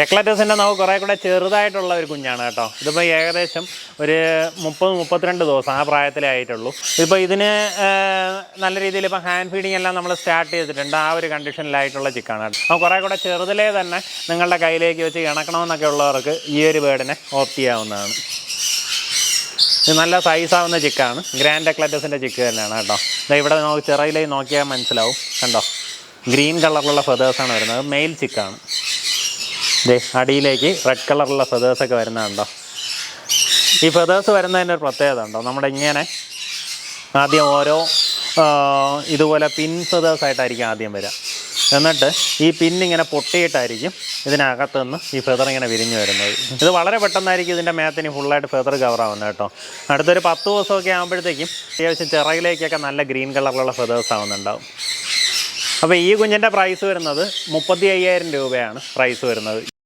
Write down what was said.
എക്ലറ്റസിൻ്റെ നമുക്ക് കുറേ കൂടെ ചെറുതായിട്ടുള്ള ഒരു കുഞ്ഞാണ് കേട്ടോ. ഇതിപ്പോൾ ഏകദേശം ഒരു 30-32 ദിവസം ആ പ്രായത്തിലേ ആയിട്ടുള്ളൂ. ഇപ്പോൾ ഇതിന് നല്ല രീതിയിൽ ഇപ്പോൾ ഹാൻഡ് ഫീഡിങ് എല്ലാം നമ്മൾ സ്റ്റാർട്ട് ചെയ്തിട്ടുണ്ട്. ആ ഒരു കണ്ടീഷനിലായിട്ടുള്ള ചിക്കാണ് കേട്ടോ. അപ്പോൾ കുറേ കൂടെ ചെറുതിലേ തന്നെ നിങ്ങളുടെ കയ്യിലേക്ക് വെച്ച് ഇണക്കണമെന്നൊക്കെ ഉള്ളവർക്ക് ഈ ഒരു ബേർഡിനെ ഓപ്റ്റ് ചെയ്യാവുന്നതാണ്. ഇത് നല്ല സൈസാവുന്ന ചിക്കാണ്. ഗ്രാൻഡ് എക്ലറ്റസിൻ്റെ ചിക്ക് തന്നെയാണ് കേട്ടോ. ഇവിടെ നമുക്ക് ചിറയിലേക്ക് നോക്കിയാൽ മനസ്സിലാവും. കണ്ടോ, ഗ്രീൻ കളറിലുള്ള ഫെതേഴ്സാണ് വരുന്നത്. മെയിൽ ചിക്കാണ്. അടിയിലേക്ക് റെഡ് കളറുള്ള ഫെതേഴ്സൊക്കെ വരുന്നതുണ്ടോ. ഈ ഫെതേഴ്സ് വരുന്നതിൻ്റെ ഒരു പ്രത്യേകത ഉണ്ടോ, നമ്മുടെ ഇങ്ങനെ ആദ്യം ഓരോ ഇതുപോലെ പിൻ ഫെതേഴ്സായിട്ടായിരിക്കും ആദ്യം വരിക. എന്നിട്ട് ഈ പിന്നിങ്ങനെ പൊട്ടിയിട്ടായിരിക്കും ഇതിനകത്തുനിന്ന് ഈ ഫെതർ ഇങ്ങനെ വിരിഞ്ഞ് വരുന്നത്. ഇത് വളരെ പെട്ടെന്നായിരിക്കും ഇതിൻ്റെ മേത്തിന് ഫുള്ളായിട്ട് ഫെതർ കവറാവുന്നത് കേട്ടോ. അടുത്തൊരു 10 ദിവസമൊക്കെ ആകുമ്പോഴത്തേക്കും അത്യാവശ്യം ചിറകിലേക്കൊക്കെ നല്ല ഗ്രീൻ കളറിലുള്ള ഫെതേഴ്സ് ആവുന്നുണ്ടാവും. അപ്പോൾ ഈ കുഞ്ഞിൻ്റെ പ്രൈസ് വരുന്നത് 35,000 രൂപയാണ് പ്രൈസ് വരുന്നത്.